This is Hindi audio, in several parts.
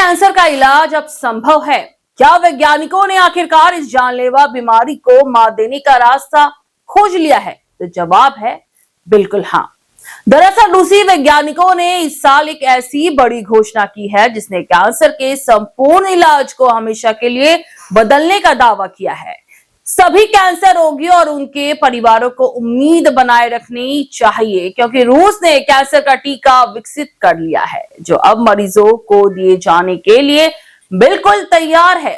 कैंसर का इलाज अब संभव है? क्या वैज्ञानिकों ने आखिरकार इस जानलेवा बीमारी को मात देने का रास्ता खोज लिया है? तो जवाब है बिल्कुल हाँ। दरअसल रूसी वैज्ञानिकों ने इस साल एक ऐसी बड़ी घोषणा की है जिसने कैंसर के संपूर्ण इलाज को हमेशा के लिए बदलने का दावा किया है। सभी कैंसर रोगियों और उनके परिवारों को उम्मीद बनाए रखनी चाहिए, क्योंकि रूस ने कैंसर का टीका विकसित कर लिया है जो अब मरीजों को दिए जाने के लिए बिल्कुल तैयार है।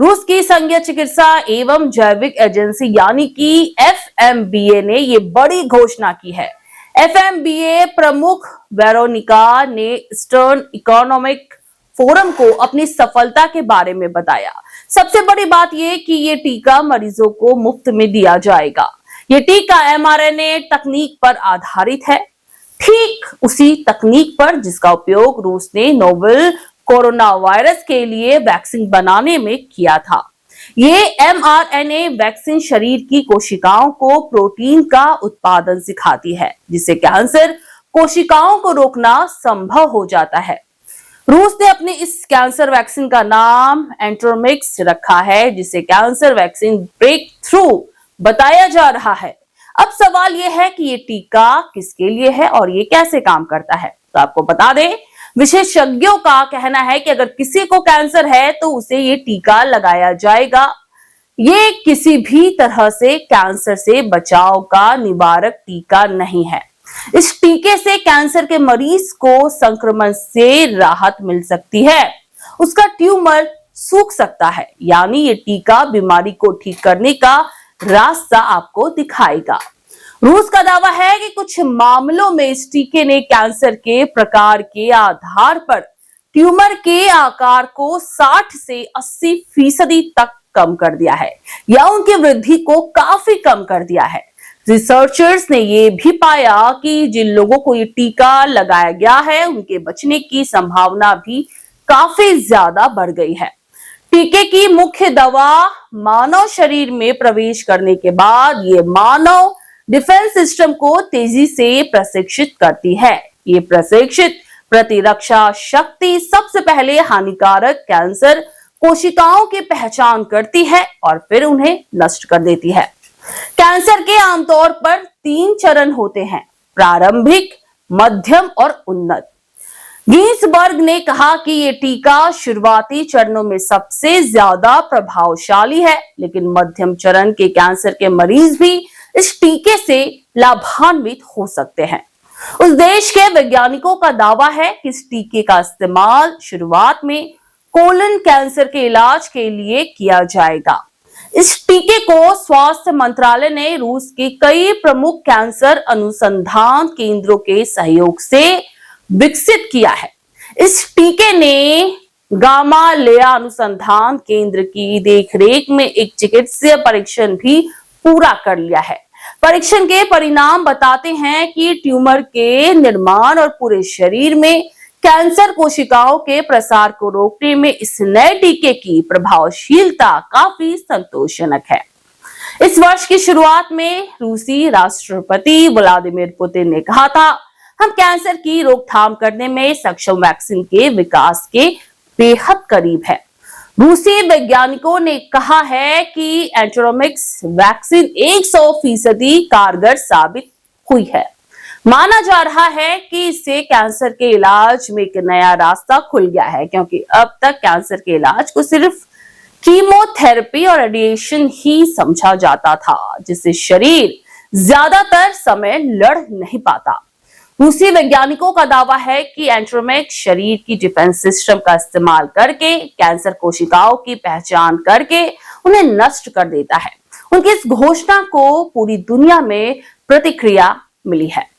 रूस की संघीय चिकित्सा एवं जैविक एजेंसी यानी कि FMBA ने ये बड़ी घोषणा की है। FMBA प्रमुख वेरोनिका ने ईस्टर्न इकोनॉमिक फोरम को अपनी सफलता के बारे में बताया। सबसे बड़ी बात यह कि ये टीका मरीजों को मुफ्त में दिया जाएगा। ये टीका mRNA तकनीक पर आधारित है, ठीक उसी तकनीक पर जिसका उपयोग रूस ने नोवेल कोरोना वायरस के लिए वैक्सीन बनाने में किया था। ये mRNA वैक्सीन शरीर की कोशिकाओं को प्रोटीन का उत्पादन सिखाती है, जिससे कैंसर कोशिकाओं को रोकना संभव हो जाता है। रूस ने अपने इस कैंसर वैक्सीन का नाम एंट्रोमिक्स रखा है, जिसे कैंसर वैक्सीन ब्रेक थ्रू बताया जा रहा है। अब सवाल यह है कि ये टीका किसके लिए है और ये कैसे काम करता है। तो आपको बता दें, विशेषज्ञों का कहना है कि अगर किसी को कैंसर है तो उसे ये टीका लगाया जाएगा। ये किसी भी तरह से कैंसर से बचाव का निवारक टीका नहीं है। इस टीके से कैंसर के मरीज को संक्रमण से राहत मिल सकती है, उसका ट्यूमर सूख सकता है, यानी ये टीका बीमारी को ठीक करने का रास्ता आपको दिखाएगा। रूस का दावा है कि कुछ मामलों में इस टीके ने कैंसर के प्रकार के आधार पर ट्यूमर के आकार को 60 से 80% तक कम कर दिया है या उनकी वृद्धि को काफी कम कर दिया है। रिसर्चर्स ने यह भी पाया कि जिन लोगों को ये टीका लगाया गया है उनके बचने की संभावना भी काफी ज्यादा बढ़ गई है। टीके की मुख्य दवा मानव शरीर में प्रवेश करने के बाद ये मानव डिफेंस सिस्टम को तेजी से प्रशिक्षित करती है। ये प्रशिक्षित प्रतिरक्षा शक्ति सबसे पहले हानिकारक कैंसर कोशिकाओं की पहचान करती है और फिर उन्हें नष्ट कर देती है। कैंसर के आमतौर पर 3 चरण होते हैं, प्रारंभिक, मध्यम और उन्नत। गिन्सबर्ग ने कहा कि यह टीका शुरुआती चरणों में सबसे ज्यादा प्रभावशाली है, लेकिन मध्यम चरण के कैंसर के मरीज भी इस टीके से लाभान्वित हो सकते हैं। उस देश के वैज्ञानिकों का दावा है कि इस टीके का इस्तेमाल शुरुआत में कोलन कैंसर के इलाज के लिए किया जाएगा। इस टीके को स्वास्थ्य मंत्रालय ने रूस के कई प्रमुख कैंसर अनुसंधान केंद्रों के सहयोग से विकसित किया है। इस टीके ने गामालेया अनुसंधान केंद्र की देखरेख में एक चिकित्सीय परीक्षण भी पूरा कर लिया है। परीक्षण के परिणाम बताते हैं कि ट्यूमर के निर्माण और पूरे शरीर में कैंसर कोशिकाओं के प्रसार को रोकने में इस नए टीके की प्रभावशीलता काफी संतोषजनक है। इस वर्ष की शुरुआत में रूसी राष्ट्रपति व्लादिमीर पुतिन ने कहा था, हम कैंसर की रोकथाम करने में सक्षम वैक्सीन के विकास के बेहद करीब है। रूसी वैज्ञानिकों ने कहा है कि एंट्रोमिक्स वैक्सीन 100% कारगर साबित हुई है। माना जा रहा है कि इससे कैंसर के इलाज में एक नया रास्ता खुल गया है, क्योंकि अब तक कैंसर के इलाज को सिर्फ कीमोथेरेपी और रेडिएशन ही समझा जाता था, जिससे शरीर ज्यादातर समय लड़ नहीं पाता। रूसी वैज्ञानिकों का दावा है कि एंट्रोमिक्स शरीर की डिफेंस सिस्टम का इस्तेमाल करके कैंसर कोशिकाओं की पहचान करके उन्हें नष्ट कर देता है। उनकी इस घोषणा को पूरी दुनिया में प्रतिक्रिया मिली है।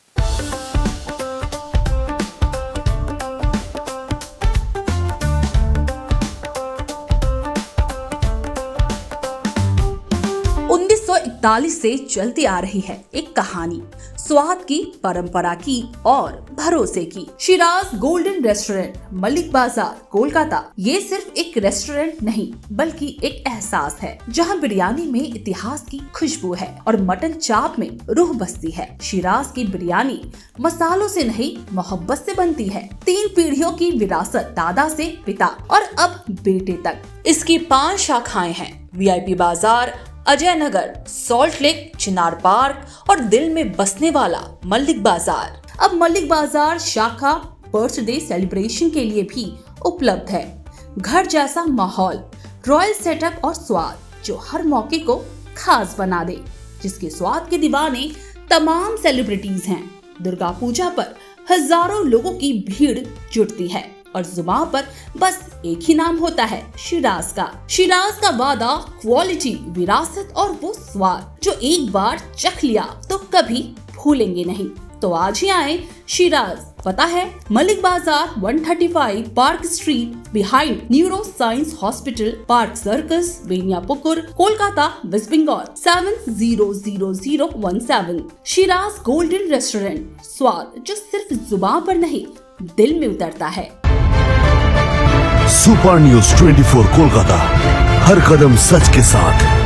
1948 से चलती आ रही है एक कहानी, स्वाद की, परंपरा की और भरोसे की। शिराज गोल्डन रेस्टोरेंट, मलिक बाजार, कोलकाता। ये सिर्फ एक रेस्टोरेंट नहीं बल्कि एक एहसास है, जहां बिरयानी में इतिहास की खुशबू है और मटन चाप में रूह बसती है। शिराज की बिरयानी मसालों से नहीं, मोहब्बत से बनती है। 3 पीढ़ियों की विरासत, दादा से पिता और अब बेटे तक। इसकी 5 शाखाएं हैं, VIP बाजार, अजय नगर, सॉल्ट लेक, चिनार पार्क और दिल में बसने वाला मलिक बाजार। अब मलिक बाजार शाखा बर्थडे सेलिब्रेशन के लिए भी उपलब्ध है। घर जैसा माहौल, रॉयल सेटअप और स्वाद जो हर मौके को खास बना दे, जिसके स्वाद के दीवाने तमाम सेलिब्रिटीज हैं। दुर्गा पूजा पर हजारों लोगों की भीड़ जुटती है और जुबान पर बस एक ही नाम होता है, शिराज का। शिराज का वादा, क्वालिटी, विरासत और वो स्वाद जो एक बार चख लिया तो कभी भूलेंगे नहीं। तो आज ही आए शिराज। पता है Malik Bazar, 135 park street, behind neuro science hospital, park circus, Beniapukur, Kolkata, West Bengal 700017। Shiraz golden restaurant, स्वाद जो सिर्फ जुबान पर नहीं दिल में उतरता है। सुपर न्यूज़ 24 कोलकाता, हर कदम सच के साथ।